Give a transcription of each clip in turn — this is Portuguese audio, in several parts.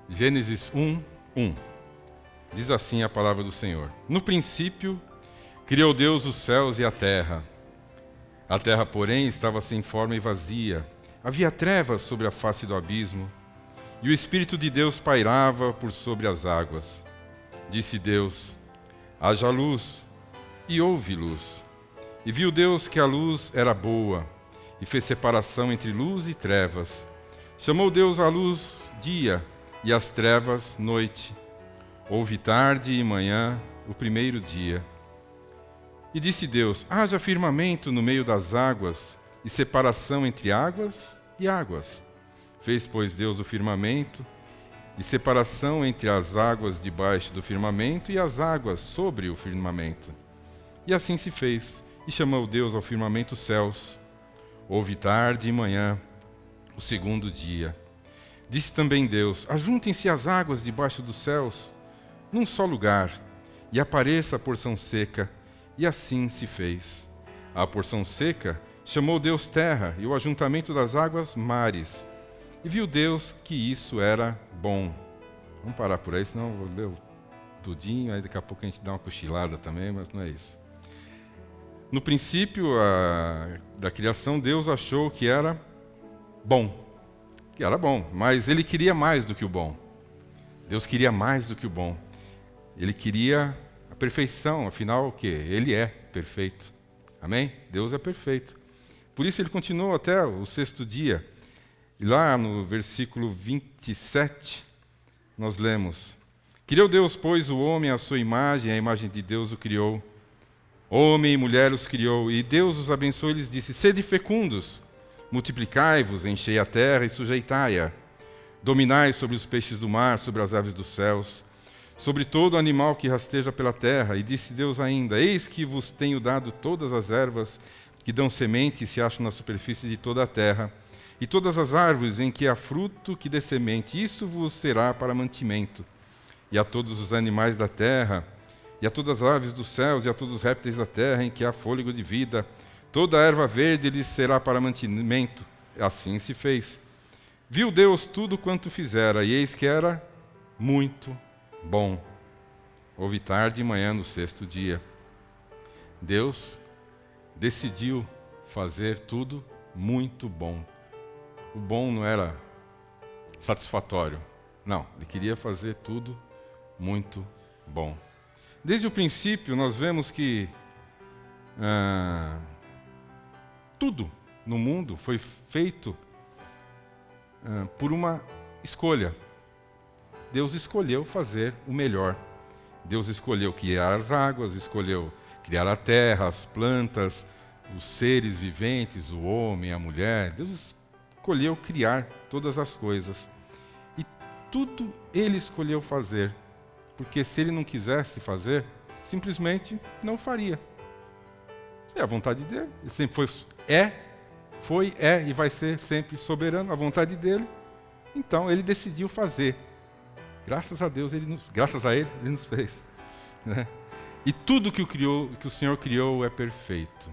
Gênesis 1:1. Diz assim a palavra do Senhor: No princípio, criou Deus os céus e a terra. A terra, porém, estava sem forma e vazia. Havia trevas sobre a face do abismo, e o Espírito de Deus pairava por sobre as águas. Disse Deus: haja luz, e houve luz. E viu Deus que a luz era boa, e fez separação entre luz e trevas. Chamou Deus a luz dia, e as trevas noite. Houve tarde e manhã, o primeiro dia. E disse Deus: haja firmamento no meio das águas, e separação entre águas e águas. Fez, pois, Deus o firmamento, e separação entre as águas debaixo do firmamento e as águas sobre o firmamento. E assim se fez, e chamou Deus ao firmamento céus. Houve tarde e manhã, o segundo dia. Disse também Deus: ajuntem-se as águas debaixo dos céus, num só lugar, e apareça a porção seca. E assim se fez. A porção seca chamou Deus terra, e o ajuntamento das águas mares. E viu Deus que isso era bom. Vamos parar por aí, senão eu vou ler tudinho, aí daqui a pouco a gente dá uma cochilada também, mas não é isso. No princípio da criação, Deus achou que era bom. Que era bom, mas Ele queria mais do que o bom. Deus queria mais do que o bom. Ele queria a perfeição, afinal o quê? Ele é perfeito. Amém? Deus é perfeito. Por isso Ele continuou até o sexto dia. E lá no versículo 27, nós lemos: criou Deus, pois, o homem à sua imagem, a imagem de Deus o criou. Homem e mulher os criou, e Deus os abençoou e lhes disse: sede fecundos, multiplicai-vos, enchei a terra e sujeitai-a. Dominai sobre os peixes do mar, sobre as aves dos céus, sobre todo animal que rasteja pela terra. E disse Deus ainda: eis que vos tenho dado todas as ervas que dão semente e se acham na superfície de toda a terra, e todas as árvores em que há fruto que dê semente, isso vos será para mantimento. E a todos os animais da terra, e a todas as aves dos céus, e a todos os répteis da terra em que há fôlego de vida, toda a erva verde lhes será para mantimento. Assim se fez. Viu Deus tudo quanto fizera, e eis que era muito bom. Houve tarde e manhã no sexto dia. Deus decidiu fazer tudo muito bom. O bom não era satisfatório. Não, Ele queria fazer tudo muito bom. Desde o princípio, nós vemos que tudo no mundo foi feito por uma escolha. Deus escolheu fazer o melhor. Deus escolheu criar as águas, escolheu criar a terra, as plantas, os seres viventes, o homem, a mulher. Deus escolheu criar todas as coisas. E tudo Ele escolheu fazer. Porque se Ele não quisesse fazer, simplesmente não faria. É a vontade dEle. Ele sempre foi, é e vai ser sempre soberano. A vontade dEle. Então, Ele decidiu fazer. Graças a Deus, graças a Ele, Ele nos fez. Né? E tudo que o Senhor criou é perfeito.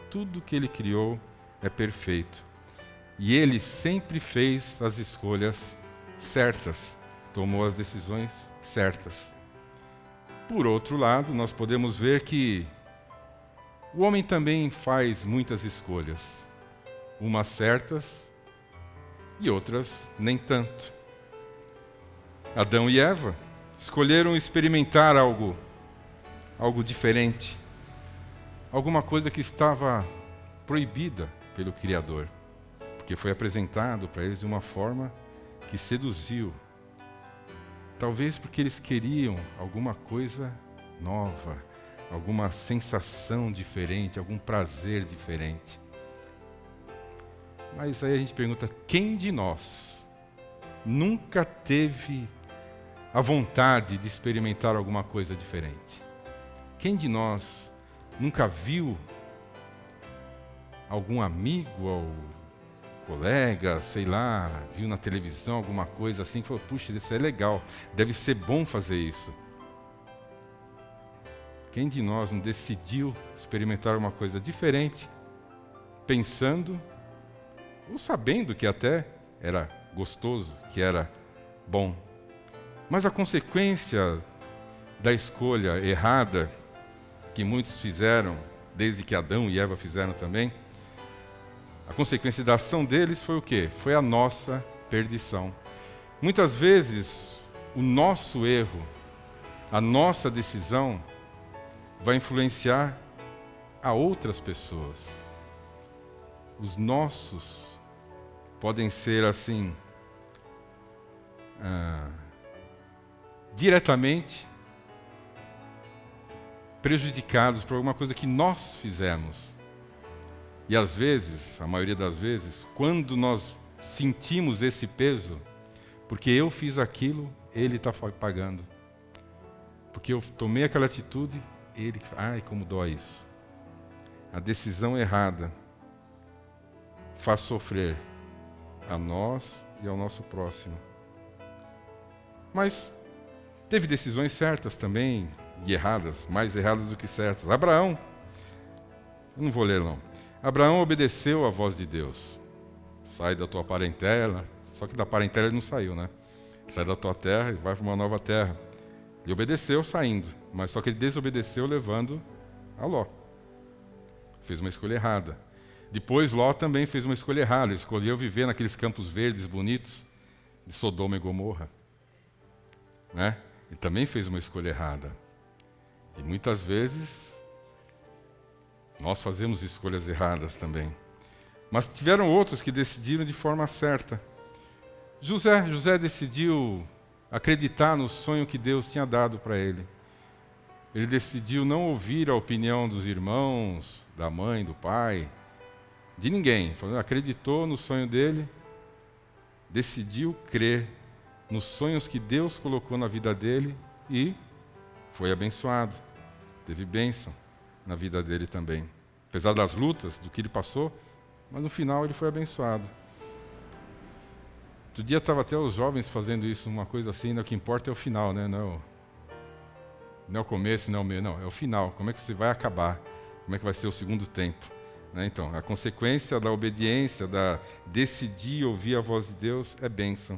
Tudo que Ele criou é perfeito. E Ele sempre fez as escolhas certas. Tomou as decisões certas. Por outro lado, nós podemos ver que o homem também faz muitas escolhas. Umas certas e outras nem tanto. Adão e Eva escolheram experimentar algo diferente. Alguma coisa que estava proibida pelo Criador. Porque foi apresentado para eles de uma forma que seduziu. Talvez porque eles queriam alguma coisa nova, alguma sensação diferente, algum prazer diferente. Mas aí a gente pergunta: quem de nós nunca teve a vontade de experimentar alguma coisa diferente? Quem de nós nunca viu algum amigo ou colega, sei lá, viu na televisão alguma coisa assim, que falou: puxa, isso é legal, deve ser bom fazer isso. Quem de nós não decidiu experimentar uma coisa diferente, pensando ou sabendo que até era gostoso, que era bom? Mas a consequência da escolha errada, que muitos fizeram, desde que Adão e Eva fizeram também, a consequência da ação deles foi o quê? Foi a nossa perdição. Muitas vezes, o nosso erro, a nossa decisão, vai influenciar a outras pessoas. Os nossos podem ser assim, diretamente prejudicados por alguma coisa que nós fizemos. E às vezes, a maioria das vezes, quando nós sentimos esse peso, porque eu fiz aquilo, ele está pagando. Porque eu tomei aquela atitude, ele... Ai, como dói isso. A decisão errada faz sofrer a nós e ao nosso próximo. Mas teve decisões certas também, e erradas, mais erradas do que certas. Abraão, eu não vou ler não. Abraão obedeceu à voz de Deus. Sai da tua parentela, só que da parentela ele não saiu, né? Sai da tua terra e vai para uma nova terra. Ele obedeceu saindo, mas só que ele desobedeceu levando a Ló. Fez uma escolha errada. Depois Ló também fez uma escolha errada, ele escolheu viver naqueles campos verdes bonitos de Sodoma e Gomorra. Né? E também fez uma escolha errada. E muitas vezes nós fazemos escolhas erradas também. Mas tiveram outros que decidiram de forma certa. José decidiu acreditar no sonho que Deus tinha dado para ele. Ele decidiu não ouvir a opinião dos irmãos, da mãe, do pai, de ninguém. Acreditou no sonho dele, decidiu crer nos sonhos que Deus colocou na vida dele e foi abençoado. Teve bênção na vida dele também. Apesar das lutas, do que ele passou, mas no final ele foi abençoado. Outro dia estava até os jovens fazendo isso, uma coisa assim, né? O que importa é o final, né? Não é o começo, não é o meio, não, é o final. Como é que você vai acabar? Como é que vai ser o segundo tempo? Né? Então, a consequência da obediência, da decidir ouvir a voz de Deus é bênção.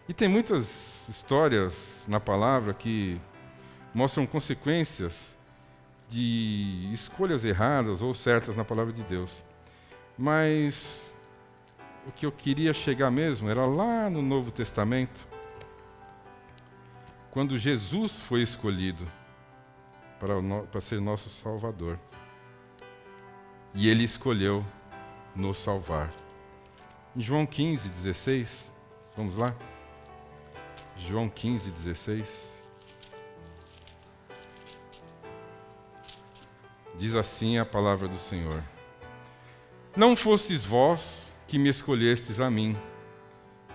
E tem muitas histórias na palavra que mostram consequências de escolhas erradas ou certas na palavra de Deus. Mas o que eu queria chegar mesmo era lá no Novo Testamento, quando Jesus foi escolhido para ser nosso Salvador. E Ele escolheu nos salvar. Em João 15:16, vamos lá? João 15:16. Diz assim a palavra do Senhor: Não fostes vós que me escolhestes a mim,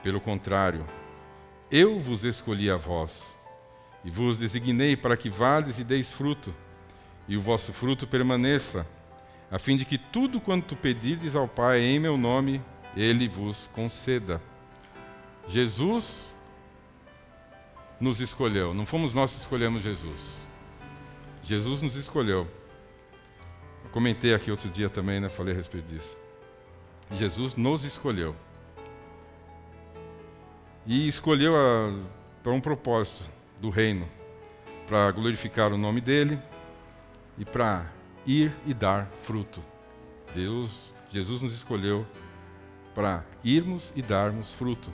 pelo contrário, eu vos escolhi a vós, e vos designei para que vades e deis fruto, e o vosso fruto permaneça, a fim de que tudo quanto pedirdes ao Pai em meu nome, Ele vos conceda. Jesus nos escolheu, não fomos nós que escolhemos Jesus. Jesus nos escolheu. Eu comentei aqui outro dia também, né? Falei a respeito disso. Jesus nos escolheu. E escolheu para um propósito do reino, para glorificar o nome dele e para ir e dar fruto. Jesus nos escolheu para irmos e darmos fruto.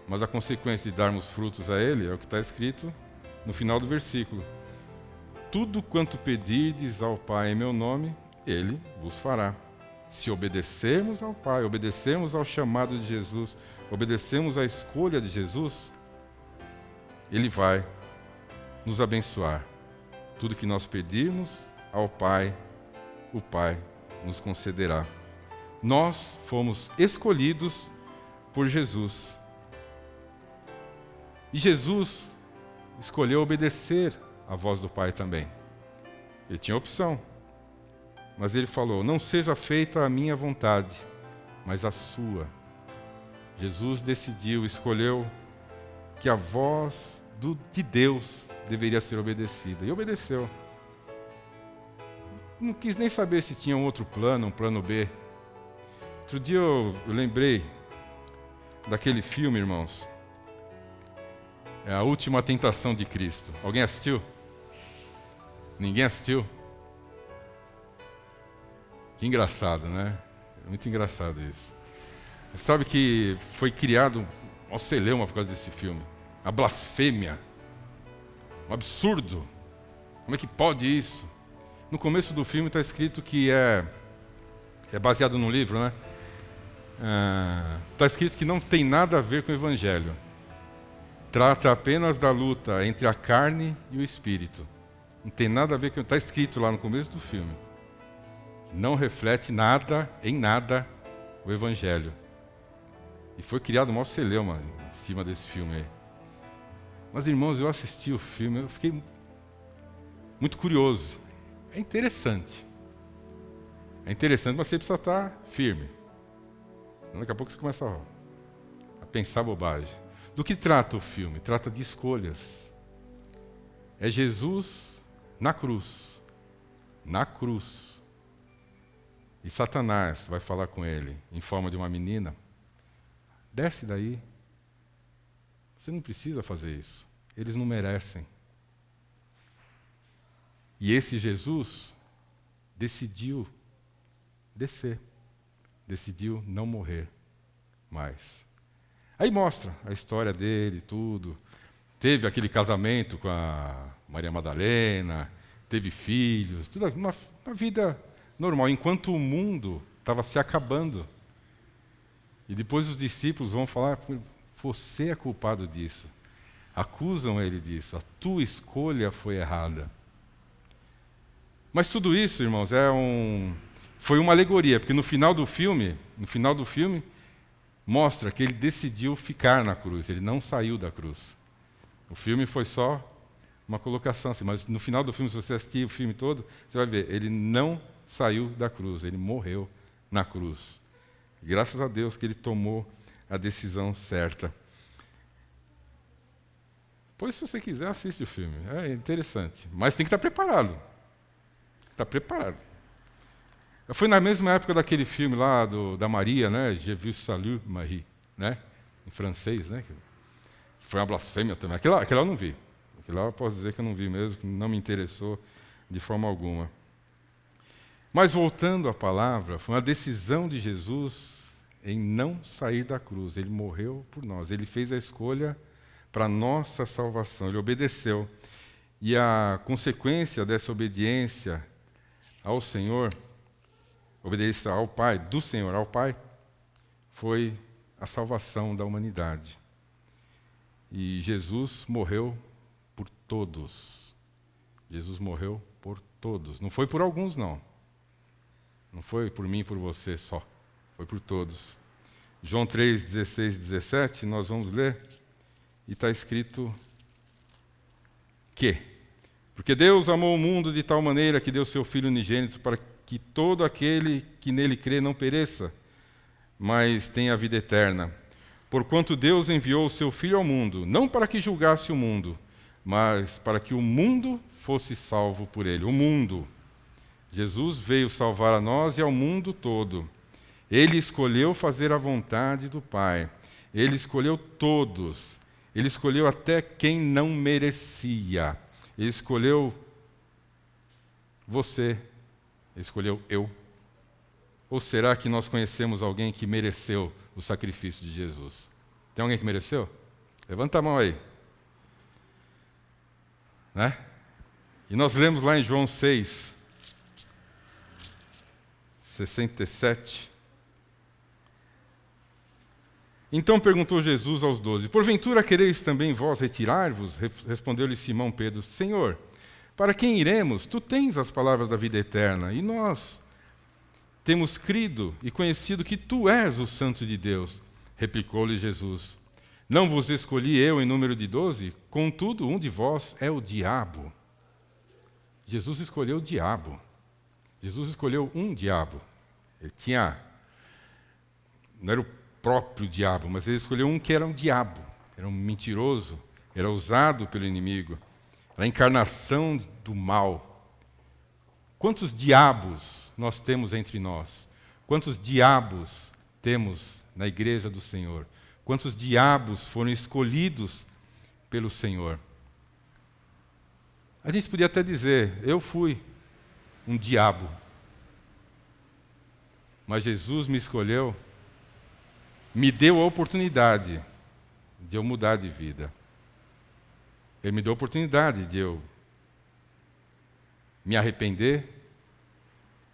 Mas a consequência de darmos frutos a Ele é o que está escrito no final do versículo. Tudo quanto pedirdes ao Pai em meu nome, Ele vos fará. Se obedecermos ao Pai, obedecermos ao chamado de Jesus, obedecemos à escolha de Jesus, Ele vai nos abençoar. Tudo que nós pedirmos ao Pai, o Pai nos concederá. Nós fomos escolhidos por Jesus. E Jesus escolheu obedecer à voz do Pai também. Ele tinha opção. Mas ele falou: não seja feita a minha vontade, mas a sua. Jesus decidiu, escolheu que a voz de Deus deveria ser obedecida. E obedeceu. Não quis nem saber se tinha um outro plano, um plano B. Outro dia eu lembrei daquele filme, irmãos, É a última tentação de Cristo. Alguém assistiu? Ninguém assistiu? Que engraçado, né? É muito engraçado isso. Sabe que foi criado uma celeuma por causa desse filme. A blasfêmia. Um absurdo. Como é que pode isso? No começo do filme está escrito que é baseado num livro, né? Está escrito que não tem nada a ver com o Evangelho. Trata apenas da luta entre a carne e o espírito. Não tem nada a ver com... Está escrito lá no começo do filme. Não reflete nada, em nada, o Evangelho. E foi criado uma celeuma em cima desse filme aí. Mas, irmãos, eu assisti o filme, eu fiquei muito curioso. É interessante. É interessante, mas você precisa estar firme. Daqui a pouco você começa a pensar bobagem. Do que trata o filme? Trata de escolhas. É Jesus na cruz. Na cruz. E Satanás vai falar com ele, em forma de uma menina. Desce daí. Você não precisa fazer isso. Eles não merecem. E esse Jesus decidiu descer. Decidiu não morrer mais. Aí mostra a história dele, tudo. Teve aquele casamento com a Maria Madalena, teve filhos, tudo uma vida normal, enquanto o mundo estava se acabando. E depois os discípulos vão falar, você é culpado disso. Acusam ele disso, a tua escolha foi errada. Mas tudo isso, irmãos, foi uma alegoria, porque no final do filme, mostra que ele decidiu ficar na cruz, ele não saiu da cruz. O filme foi só uma colocação assim, mas no final do filme, se você assistir o filme todo, você vai ver, ele não saiu da cruz, ele morreu na cruz. Graças a Deus que ele tomou a decisão certa. Pois, se você quiser, assiste o filme, é interessante, mas tem que estar preparado. Está preparado. Foi na mesma época daquele filme lá da Maria, né? Je vu salut Marie, né? Em francês, né? Foi uma blasfêmia também. Aquela eu não vi. Aquela eu posso dizer que eu não vi mesmo, que não me interessou de forma alguma. Mas voltando à palavra, foi uma decisão de Jesus em não sair da cruz. Ele morreu por nós. Ele fez a escolha para a nossa salvação. Ele obedeceu. E a consequência dessa obediência ao Senhor, obediência ao Pai, do Senhor ao Pai, foi a salvação da humanidade. E Jesus morreu por todos. Jesus morreu por todos. Não foi por alguns, não. Não foi por mim e por você só. Foi por todos. João 3, 16 e 17, nós vamos ler, e está escrito que... Porque Deus amou o mundo de tal maneira que deu seu Filho unigênito para que todo aquele que nele crê não pereça, mas tenha a vida eterna. Porquanto Deus enviou o seu Filho ao mundo, não para que julgasse o mundo, mas para que o mundo fosse salvo por ele. O mundo. Jesus veio salvar a nós e ao mundo todo. Ele escolheu fazer a vontade do Pai. Ele escolheu todos. Ele escolheu até quem não merecia. Ele escolheu você, ele escolheu eu. Ou será que nós conhecemos alguém que mereceu o sacrifício de Jesus? Tem alguém que mereceu? Levanta a mão aí. Né? E nós lemos lá em João 6, 67. Então perguntou Jesus aos 12, porventura quereis também vós retirar-vos? Respondeu-lhe Simão Pedro, Senhor, para quem iremos? Tu tens as palavras da vida eterna, e nós temos crido e conhecido que tu és o Santo de Deus. Replicou-lhe Jesus, não vos escolhi eu em número de 12? Contudo, um de vós é o diabo. Jesus escolheu o diabo. Jesus escolheu um diabo. Ele não era o próprio diabo, mas ele escolheu um que era um diabo, era um mentiroso, era usado pelo inimigo, era a encarnação do mal. Quantos diabos nós temos entre nós? Quantos diabos temos na igreja do Senhor? Quantos diabos foram escolhidos pelo Senhor. A gente podia até dizer, eu fui um diabo, mas Jesus me escolheu, me deu a oportunidade de eu mudar de vida. Ele me deu a oportunidade de eu me arrepender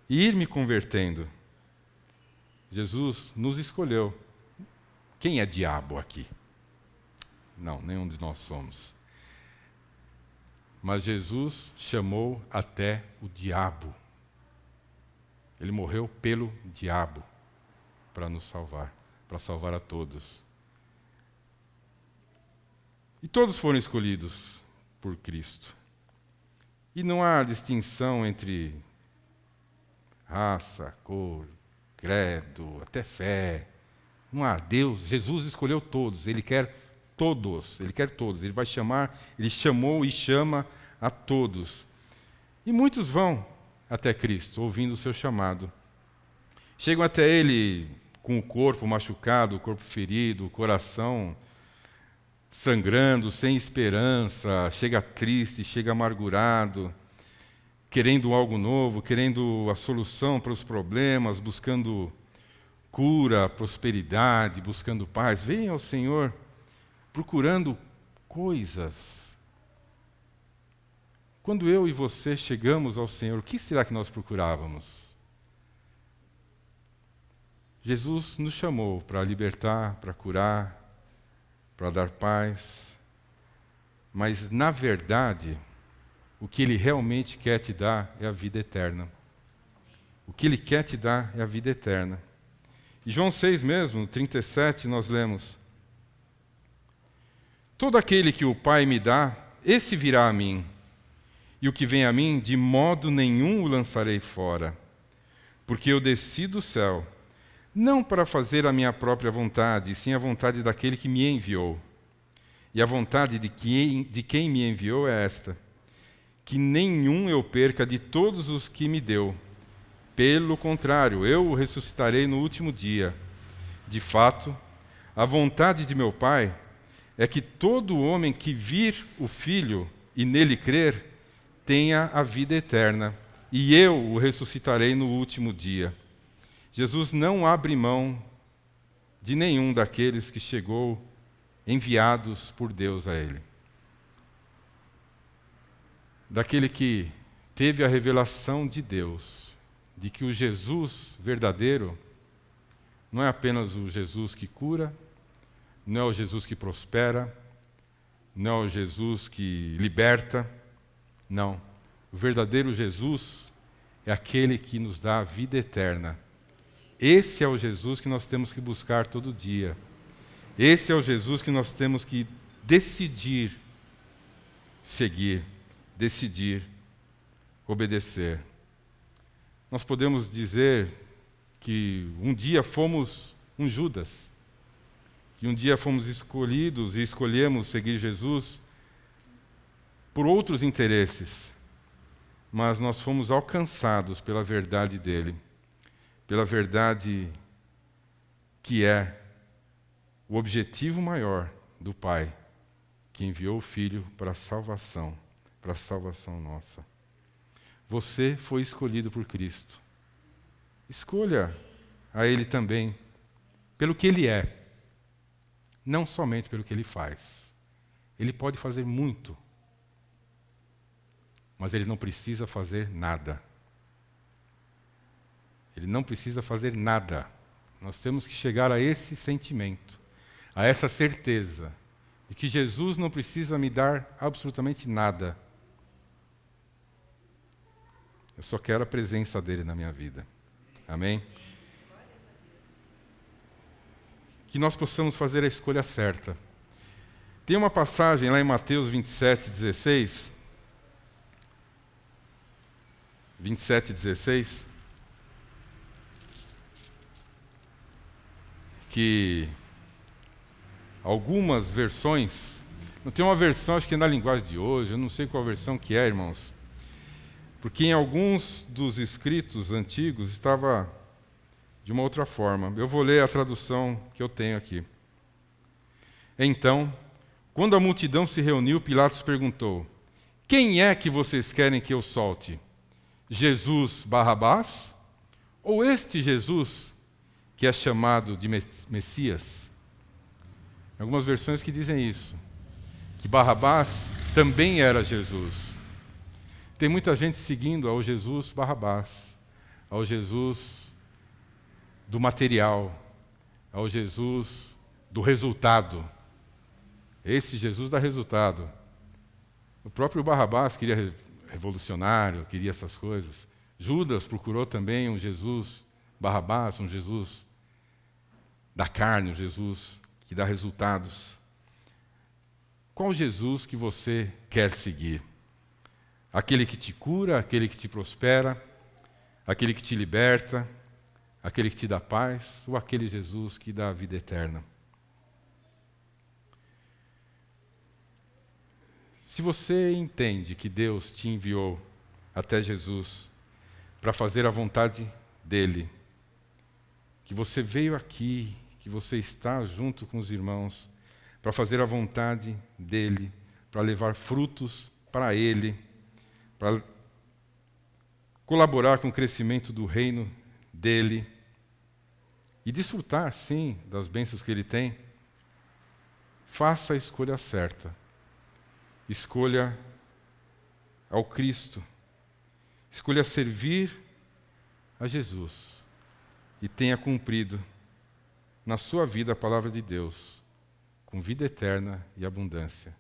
e ir me convertendo. Jesus nos escolheu. Quem é diabo aqui? Não, nenhum de nós somos. Mas Jesus chamou até o diabo. Ele morreu pelo diabo para nos salvar, para salvar a todos. E todos foram escolhidos por Cristo. E não há distinção entre raça, cor, credo, até fé. Não há. Jesus escolheu todos, Ele quer todos, Ele vai chamar, Ele chamou e chama a todos. E muitos vão até Cristo, ouvindo o seu chamado. Chegam até Ele com o corpo machucado, o corpo ferido, o coração sangrando, sem esperança, chega triste, chega amargurado, querendo algo novo, querendo a solução para os problemas, buscando cura, prosperidade, buscando paz. Venha ao Senhor procurando coisas. Quando eu e você chegamos ao Senhor, o que será que nós procurávamos? Jesus nos chamou para libertar, para curar, para dar paz, mas, na verdade, o que Ele realmente quer te dar é a vida eterna. O que Ele quer te dar é a vida eterna. Em João 6 mesmo, no 37, nós lemos: todo aquele que o Pai me dá, esse virá a mim, e o que vem a mim, de modo nenhum o lançarei fora, porque eu desci do céu, não para fazer a minha própria vontade, sim a vontade daquele que me enviou. E a vontade de quem me enviou é esta: que nenhum eu perca de todos os que me deu. Pelo contrário, eu o ressuscitarei no último dia. De fato, a vontade de meu Pai é que todo homem que vir o Filho e nele crer, tenha a vida eterna, e eu o ressuscitarei no último dia. Jesus não abre mão de nenhum daqueles que chegou enviados por Deus a Ele. Daquele que teve a revelação de Deus, de que o Jesus verdadeiro não é apenas o Jesus que cura, não é o Jesus que prospera, não é o Jesus que liberta, não. O verdadeiro Jesus é aquele que nos dá a vida eterna. Esse é o Jesus que nós temos que buscar todo dia. Esse é o Jesus que nós temos que decidir seguir, decidir obedecer. Nós podemos dizer que um dia fomos um Judas, que um dia fomos escolhidos e escolhemos seguir Jesus por outros interesses, mas nós fomos alcançados pela verdade dele, pela verdade que é o objetivo maior do Pai, que enviou o Filho para a salvação nossa. Você foi escolhido por Cristo. Escolha a Ele também, pelo que Ele é, não somente pelo que Ele faz. Ele pode fazer muito, mas Ele não precisa fazer nada. Ele não precisa fazer nada. Nós temos que chegar a esse sentimento, a essa certeza de que Jesus não precisa me dar absolutamente nada. Eu só quero a presença dele na minha vida. Amém? Que nós possamos fazer a escolha certa. Tem uma passagem lá em Mateus 27:16, que algumas versões, não tem uma versão, acho que é na linguagem de hoje, eu não sei qual versão que é, irmãos, porque em alguns dos escritos antigos estava de uma outra forma. Eu vou ler a tradução que eu tenho aqui. Então, Quando a multidão se reuniu, Pilatos perguntou: quem é que vocês querem que eu solte? Jesus Barrabás? Ou este Jesus que é chamado de Messias? Algumas versões que dizem isso, que Barrabás também era Jesus. Tem muita gente seguindo ao Jesus Barrabás, ao Jesus do material, ao Jesus do resultado. Esse Jesus dá resultado. O próprio Barrabás queria revolucionário, queria essas coisas. Judas procurou também um Jesus Barrabás, um Jesus da carne, um Jesus que dá resultados. Qual Jesus que você quer seguir? Aquele que te cura, aquele que te prospera, aquele que te liberta, aquele que te dá paz, ou aquele Jesus que dá a vida eterna? Se você entende que Deus te enviou até Jesus para fazer a vontade dEle, que você veio aqui, que você está junto com os irmãos para fazer a vontade dEle, para levar frutos para Ele, para colaborar com o crescimento do reino dEle e desfrutar, sim, das bênçãos que Ele tem, faça a escolha certa. Escolha ao Cristo. Escolha servir a Jesus. E tenha cumprido na sua vida a palavra de Deus, com vida eterna e abundância.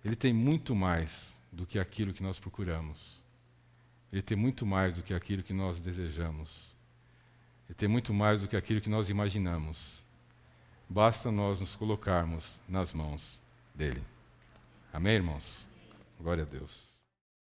Ele tem muito mais do que aquilo que nós procuramos. Ele tem muito mais do que aquilo que nós desejamos. Ele tem muito mais do que aquilo que nós imaginamos. Basta nós nos colocarmos nas mãos dele. Amém, irmãos? Glória a Deus.